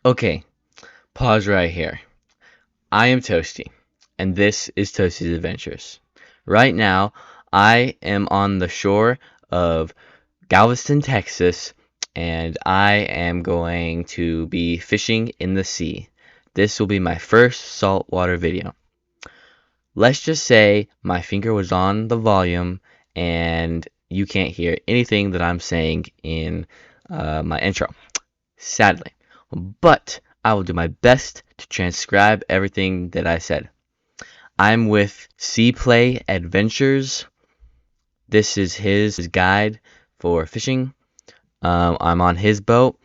Okay, pause right here. I am Toasty, and this is Toasty's Adventures. Right now, I am on the shore of Galveston, Texas, and I am going to be fishing in the sea. This will be my first saltwater video. Let's just say my finger was on the volume and you can't hear anything that I'm saying in my intro, sadly. But I will do my best to transcribe everything that I said. I'm with fbToastysAdventures. This is his guide for fishing. I'm on his boat.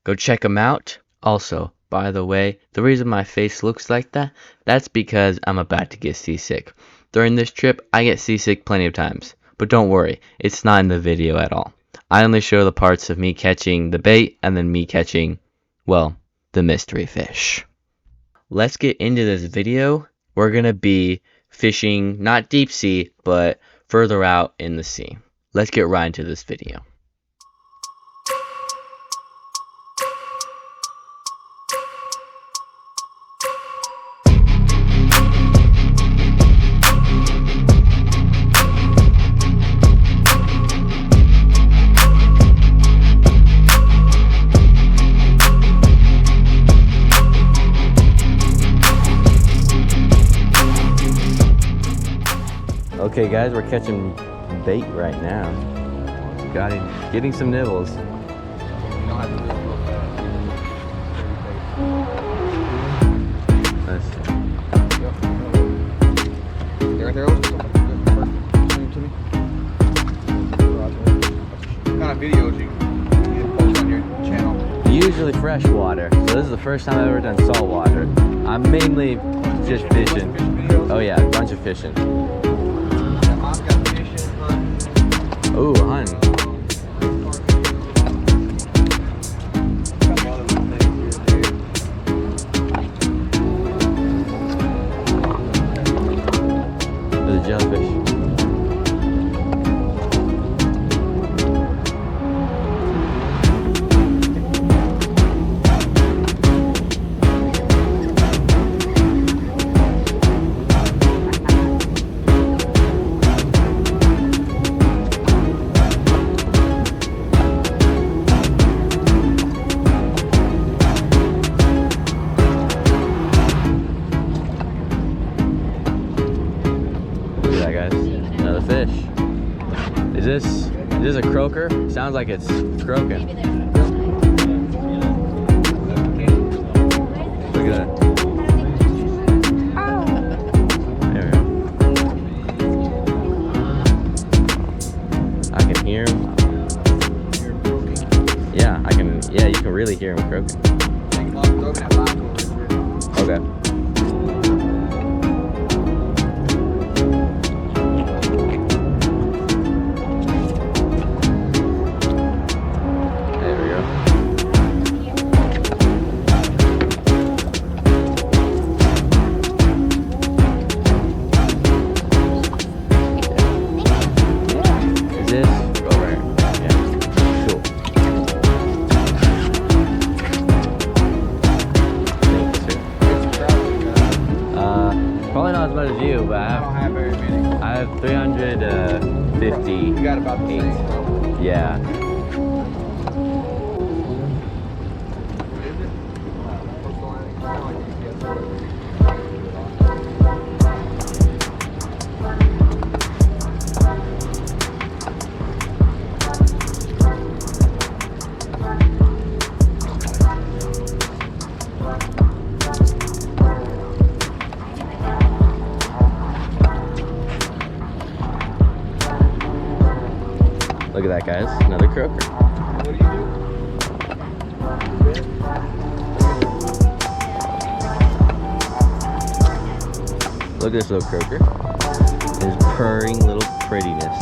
Go check him out. Also, by the way, the reason my face looks like that's because I'm about to get seasick. During this trip, I get seasick plenty of times. But don't worry, it's not in the video at all. I only show the parts of me catching the bait and then me catching, well, the mystery fish. Let's get into this video. We're going to be fishing, not deep sea, but further out in the sea. Let's get right into this video. Okay guys, we're catching bait right now. Getting some nibbles. Nice. What kind of videos you post on your channel? Usually freshwater, so this is the first time I've ever done saltwater. I'm mainly just fishing. Oh yeah, a bunch of fishing. Ooh, hun. There's a jellyfish. Is this a croaker? Sounds like it's croaking. Look at that. There we go. I can hear him. Yeah, I can. Yeah, you can really hear him croaking. Okay. Probably not as much as you, but I don't have very many. I have 350. You got about the same. Yeah. Look at that, guys. Another croaker. What do you do? Look at this little croaker. His purring little prettiness.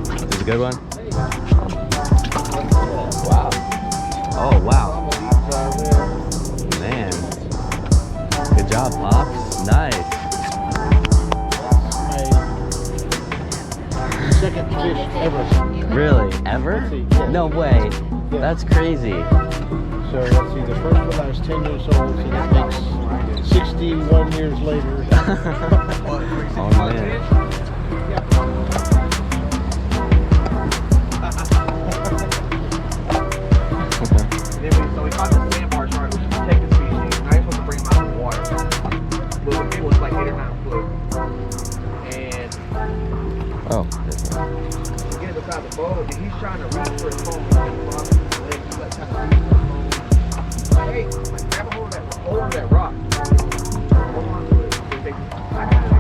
Is this a good one? Wow. Oh, wow. Man. Good job, Pops. Nice. Second fish ever. Really? Ever? No way. That's crazy. So let's see, the first one I was 10 years old, so that makes 61 years later. Oh man. So we caught this sandbar shark, which is a protected species. I just want to bring him out of the water. But the big one's like 8 or 9 foot. And Oh. we get it beside the boat, and he's trying to reach for his phone. He's like, kind of reach for his phone. Like, hey, like, grab a hold of that rock. Hold on to it. So he takes, I got it.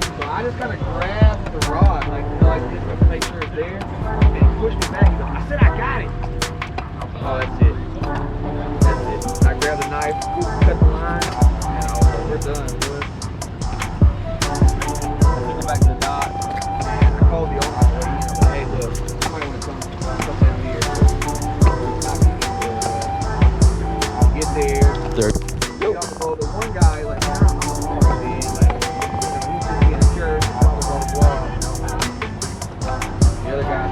So I just kind of grabbed the rod, like this, to make sure it's there. And he pushed me back. He goes, I said I got it. Oh, that's it. That's it. I grabbed the knife, cut the line, and we're done. Took it back to the dock, and I called the owner. Hey, look, somebody want to come in here. I'll get there. Third. Get off the boat. The one guy, like, he's just getting sure, blah, blah, blah. The other guy,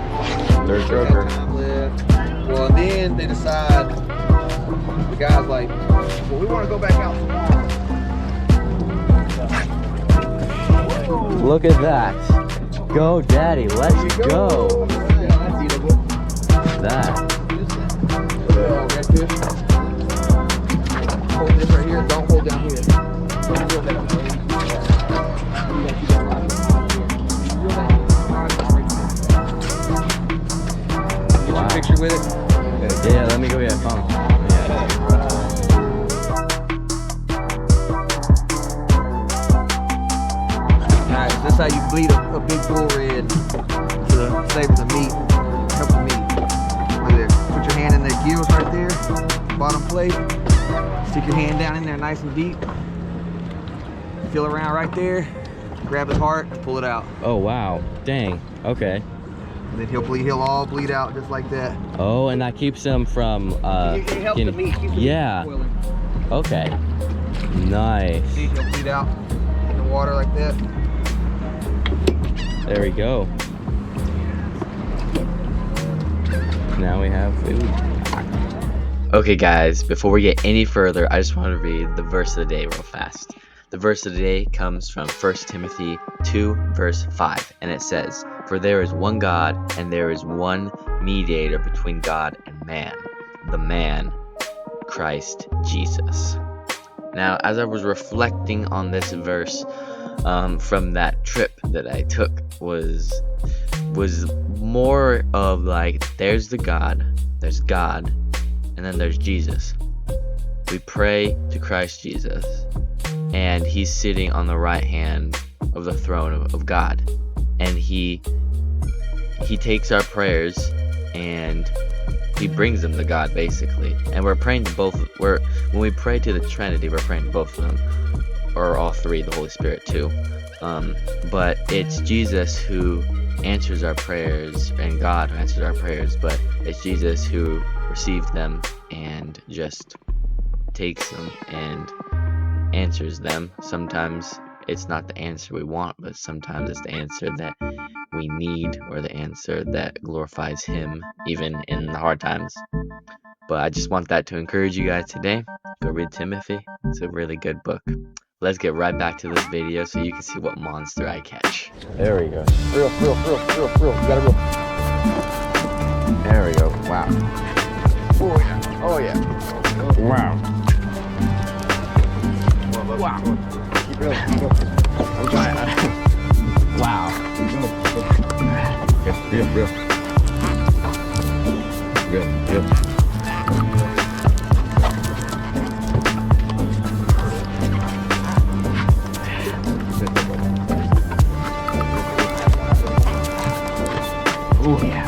Third stroker. time left. Well, and then they decide, the guy's like, well, we want to go back out tomorrow. Look at that. Go, Daddy. Let's go. Yeah, that's eatable. That. Redfish. Hold this right here. Don't hold down here. Don't hold that. Wow. Picture with it. Yeah, let me go get a phone. Alright, this is how you bleed a big bull red to savor the meat, help the meat. Look there. Put your hand in their gills right there, bottom plate. Stick your hand down in there nice and deep. Feel around right there, grab the heart and pull it out. Oh wow. Dang. Okay. And then he'll all bleed out just like that. Oh, and that keeps them from It helps the meat, keeps the yeah. meat from boiling. Okay. Nice. See, he'll bleed out in the water like that. There we go. Now we have food. Okay guys, before we get any further, I just want to read the verse of the day real fast. The verse of the day comes from 1 Timothy 2 verse 5, and it says, "For there is one God, and there is one mediator between God and man, the man, Christ Jesus." Now, as I was reflecting on this verse from that trip that I took, was more of like, there's God, and then there's Jesus. We pray to Christ Jesus, and he's sitting on the right hand of the throne of God, and he takes our prayers and he brings them to God basically. And we're praying to both. When we pray to the Trinity, we're praying to both of them, or all three, the Holy Spirit too. But it's Jesus who answers our prayers and God who answers our prayers, but it's Jesus who receives them and just takes them and answers them. Sometimes it's not the answer we want, but sometimes it's the answer that we need, or the answer that glorifies him even in the hard times. But I just want that to encourage you guys today. Go read Timothy. It's a really good book. Let's get right back to this video so you can see what monster I catch. There we go. Real. You gotta reel. There we go. Wow. Oh yeah. Wow. Wow. Keep real. I'm trying. Wow. Real.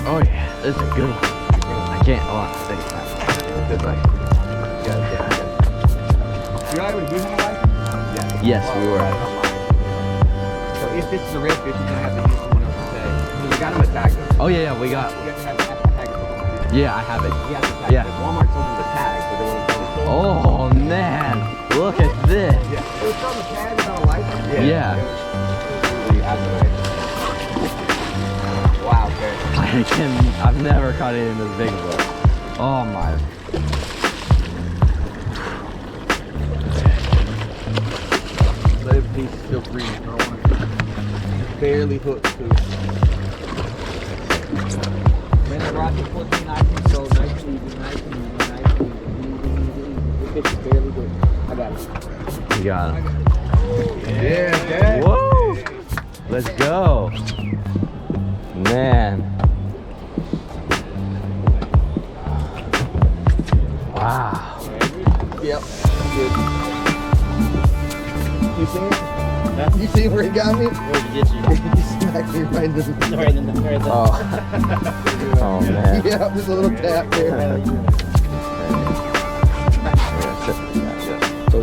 Oh yeah. This is a good one. I can't. Hold on. Think about it. Good way. You alright with a good license? Yes, we were. So if this is a redfish, you're gonna have to use someone else's tag. Because we got him a tag though. Oh yeah, we got. You have to have a tag. Yeah, I have it. You have to tag. Yeah. Walmart told him the tag, but they won't tell him. Oh man, look at this. Yeah. It was from a tag without a license. Yeah. Wow, okay. I've never caught it in this big boat. Oh my. Let it be still free. I don't want to barely hook too. Man, the rocket supposed to be nice and slow, nice and easy, nice and easy, nice and easy. This fish is barely good. I got it. You got him. Yeah, Dad. Whoa! Let's go. Man. Wow. Yep. Good. You see it? You see where he got me? Where'd he get you? He smacked me right in the... Right in the Oh. Oh man. Yeah, just a little tap there. So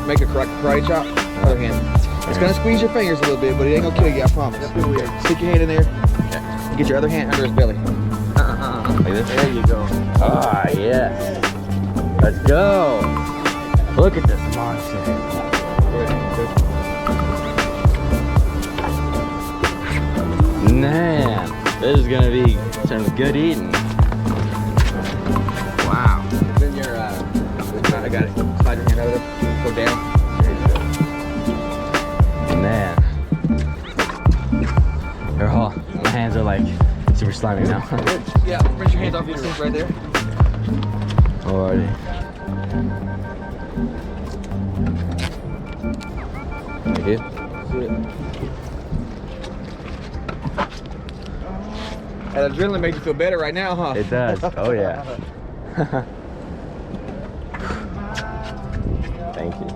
make a karate chop, other hand. It's gonna squeeze your fingers a little bit, but it ain't gonna kill you, I promise. Stick your hand in there, and get your other hand under his belly. Like this? There you go. Ah, yes. Let's go. Look at this monster. Man, this is gonna be some good eating. Wow. Then your, I got it. Slide your hand over there. Go down. There you go. Man. My hands are like super slimy now. Yeah, press your hands off your sink right there. Alrighty. Thank you. That adrenaline makes you feel better right now, huh? It does. Oh yeah. Thank you.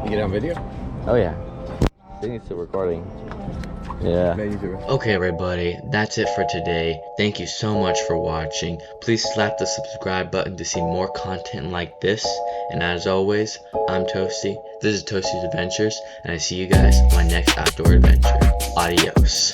You get on video? Oh yeah. I think it's still recording. Yeah. Okay everybody, that's it for today. Thank you so much for watching. Please slap the subscribe button to see more content like this. And as always, I'm Toasty. This is Toasty's Adventures, and I see you guys on my next outdoor adventure. Adios.